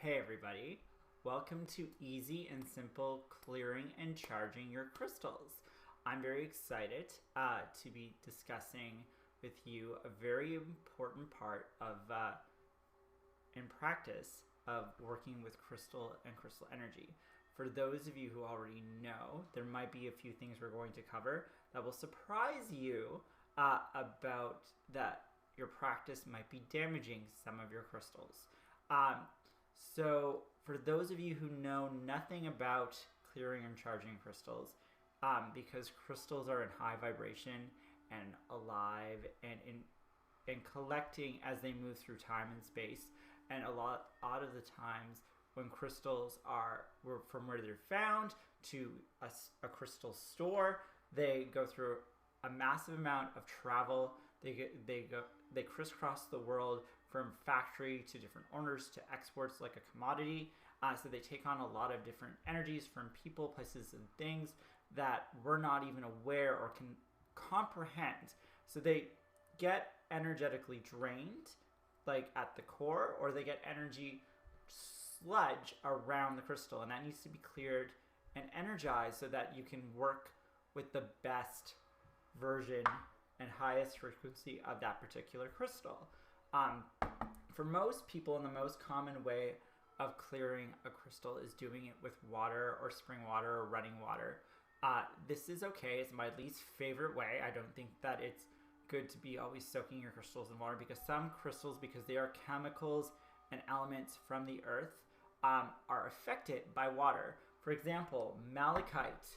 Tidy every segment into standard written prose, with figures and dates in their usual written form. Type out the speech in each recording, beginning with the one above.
Hey everybody, welcome to Easy and Simple Clearing and Charging Your Crystals. I'm very excited to be discussing with you a very important part of in practice of working with crystal and crystal energy. For those of you who already know, there might be a few things we're going to cover that will surprise you about that your practice might be damaging some of your crystals. So for those of you who know nothing about clearing and charging crystals, because crystals are in high vibration and alive and in collecting as they move through time and space, and a lot of the times when crystals are from where they're found to a crystal store, they go through a massive amount of travel. They crisscross the world from factory to different owners to exports like a commodity. So they take on a lot of different energies from people, places, and things that we're not even aware or can comprehend. So they get energetically drained, like at the core, or they get energy sludge around the crystal, and that needs to be cleared and energized so that you can work with the best version and highest frequency of that particular crystal. For most people, the most common way of clearing a crystal is doing it with water or spring water or running water. This is okay. It's my least favorite way. I don't think that it's good to be always soaking your crystals in water, because some crystals, because they are chemicals and elements from the earth, are affected by water. For example, malachite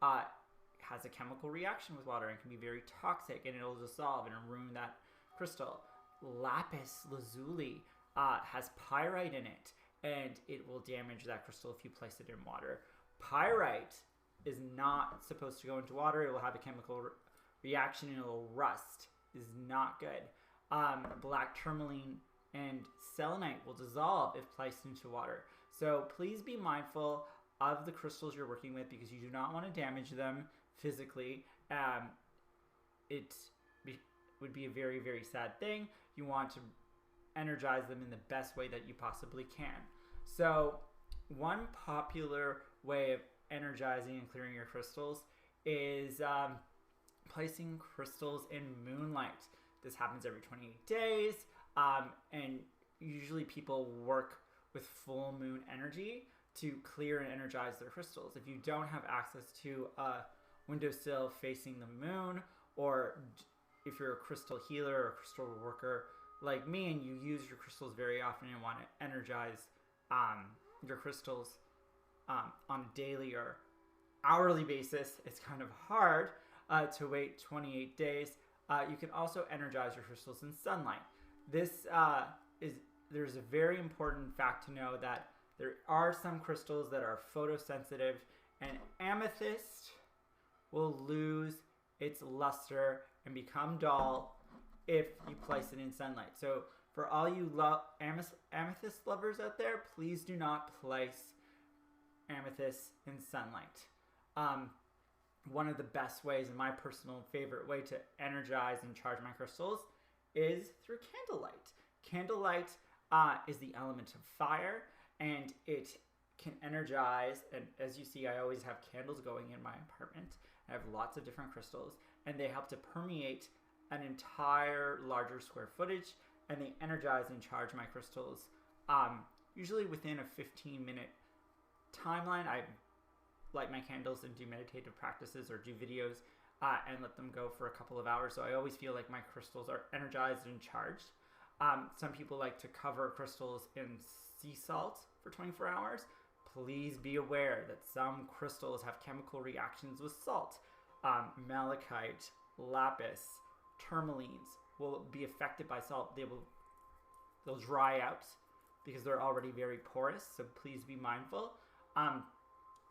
has a chemical reaction with water and can be very toxic, and it'll dissolve and ruin that crystal. Lapis lazuli has pyrite in it, and it will damage that crystal if you place it in water. Pyrite is not supposed to go into water. It will have a chemical reaction and it will rust. It is not good. Black tourmaline and selenite will dissolve if placed into water. So please be mindful of the crystals you're working with, because you do not want to damage them physically. It would be a very, very sad thing. You want to energize them in the best way that you possibly can. So one popular way of energizing and clearing your crystals is placing crystals in moonlight. This happens every 28 days, and usually people work with full moon energy to clear and energize their crystals. If you don't have access to a windowsill facing the moon, or if you're a crystal healer or a crystal worker like me and you use your crystals very often and want to energize your crystals on a daily or hourly basis, it's kind of hard to wait 28 days. You can also energize your crystals in sunlight. There's a very important fact to know that there are some crystals that are photosensitive, and amethyst will lose its luster and become dull if you place it in sunlight. So for all you amethyst lovers out there, please do not place amethyst in sunlight. One of the best ways, and my personal favorite way to energize and charge my crystals, is through candlelight. Candlelight is the element of fire, and it can energize. And as you see, I always have candles going in my apartment. I have lots of different crystals, and they help to permeate an entire larger square footage, and they energize and charge my crystals usually within a 15-minute timeline. I light my candles and do meditative practices or do videos and let them go for a couple of hours. So I always feel like my crystals are energized and charged. Some people like to cover crystals in sea salt for 24 hours. Please be aware that some crystals have chemical reactions with salt. Malachite, lapis, tourmalines will be affected by salt. They'll dry out because they're already very porous, so please be mindful.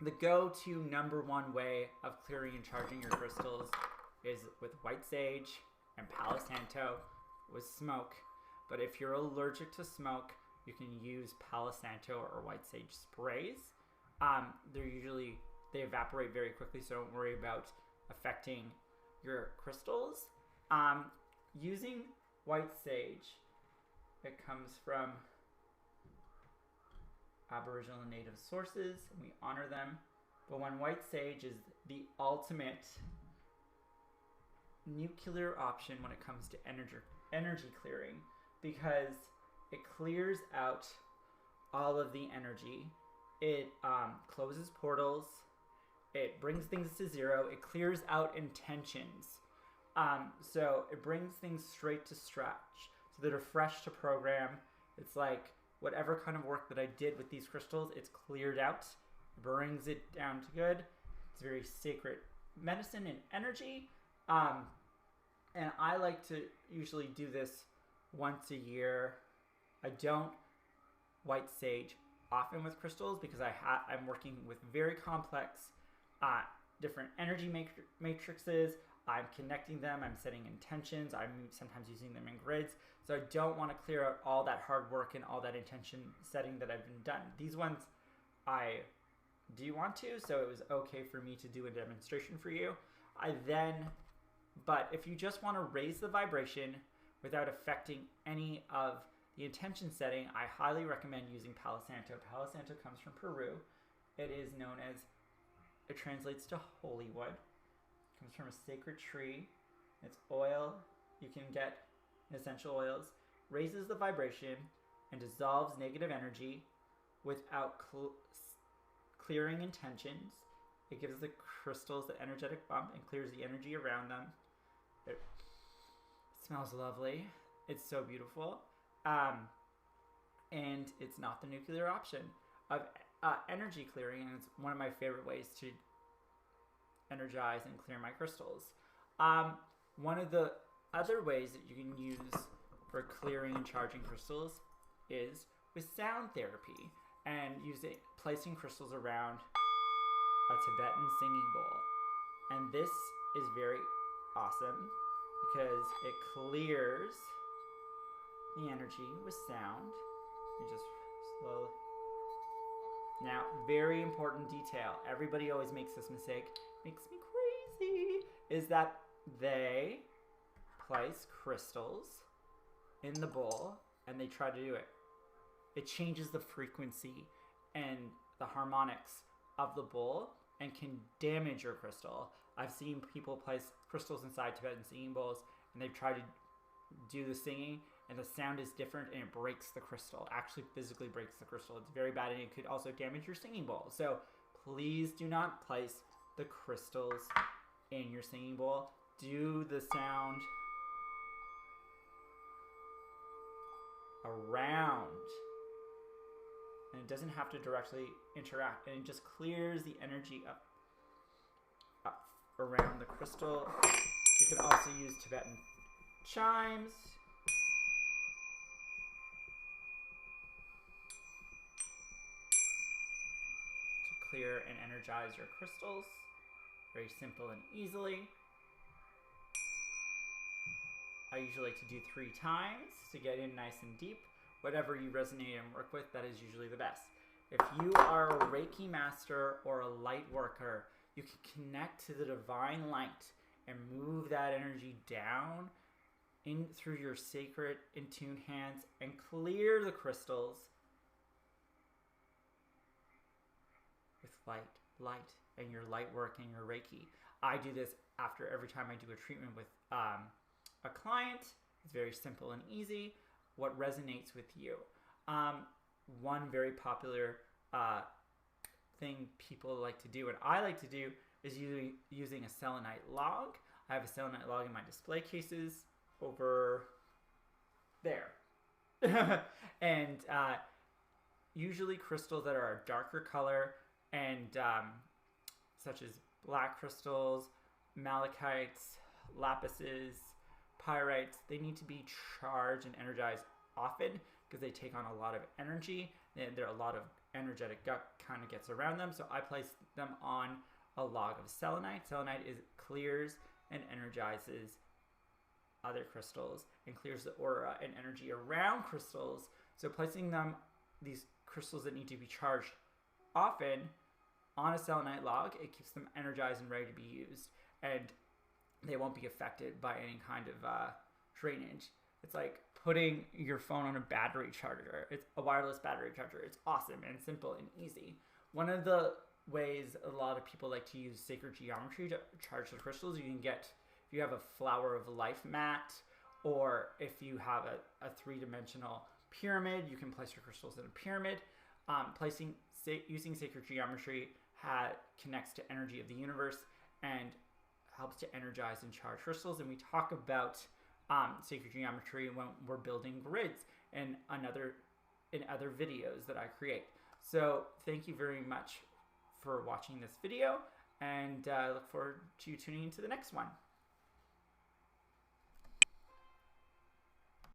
The go-to number one way of clearing and charging your crystals is with white sage and Palo Santo with smoke. But if you're allergic to smoke, you can use Palo Santo or white sage sprays. They evaporate very quickly, so don't worry about affecting your crystals. Using white sage, it comes from Aboriginal and Native sources, and we honor them. But when white sage is the ultimate nuclear option when it comes to energy clearing, because it clears out all of the energy. It closes portals. It brings things to zero. It clears out intentions. So it brings things straight to stretch, so that are fresh to program. It's like whatever kind of work that I did with these crystals, it's cleared out, brings it down to good. It's very sacred medicine and energy. And I like to usually do this once a year. I don't white sage often with crystals because I'm working with very complex different energy matrices. I'm connecting them. I'm setting intentions. I'm sometimes using them in grids. So I don't want to clear out all that hard work and all that intention setting that I've been done. These ones I do want to, so it was okay for me to do a demonstration for you. But if you just want to raise the vibration without affecting any of the intention setting, I highly recommend using Palo Santo. Palo Santo comes from Peru. It translates to holy wood. It comes from a sacred tree. It's oil. You can get essential oils. Raises the vibration and dissolves negative energy without clearing intentions. It gives the crystals the energetic bump and clears the energy around them. It smells lovely. It's so beautiful. And it's not the nuclear option of energy clearing, and it's one of my favorite ways to energize and clear my crystals. One of the other ways that you can use for clearing and charging crystals is with sound therapy and placing crystals around a Tibetan singing bowl. And this is very awesome because it clears the energy with sound. You just slowly. Now, very important detail. Everybody always makes this mistake. Makes me crazy. Is that they place crystals in the bowl and they try to do it. It changes the frequency and the harmonics of the bowl and can damage your crystal. I've seen people place crystals inside Tibetan singing bowls and they've tried to do the singing and the sound is different and it breaks the crystal. Actually physically breaks the crystal. It's very bad and it could also damage your singing bowl. So please do not place the crystals in your singing bowl. Do the sound around. And it doesn't have to directly interact. And it just clears the energy up around the crystal. You can also use Tibetan chimes. To clear and energize your crystals. Very simple and easily. I usually like to do 3 times to get in nice and deep. Whatever you resonate and work with, that is usually the best. If you are a Reiki master or a light worker, you can connect to the divine light and move that energy down in through your sacred in-tune hands and clear the crystals with light, and your light work and your Reiki. I do this after every time I do a treatment with a client. It's very simple and easy. What resonates with you? One very popular thing people like to do, and I like to do, is using a selenite log. I have a selenite log in my display cases over there. And usually crystals that are a darker color and such as black crystals, malachites, lapises, pyrites, they need to be charged and energized often because they take on a lot of energy and there are a lot of energetic gut kind of gets around them. So I place them on a log of selenite. Selenite clears and energizes other crystals and clears the aura and energy around crystals. So placing these crystals that need to be charged often on a selenite log, it keeps them energized and ready to be used. And they won't be affected by any kind of drainage. It's like putting your phone on a battery charger. It's a wireless battery charger. It's awesome and simple and easy. One of the ways a lot of people like to use sacred geometry to charge the crystals, you can get, if you have a flower of life mat, or if you have a three-dimensional pyramid, you can place your crystals in a pyramid. Using sacred geometry connects to energy of the universe and helps to energize and charge crystals. And we talk about sacred geometry when we're building grids and in other videos that I create. So thank you very much for watching this video, and I look forward to tuning into the next one.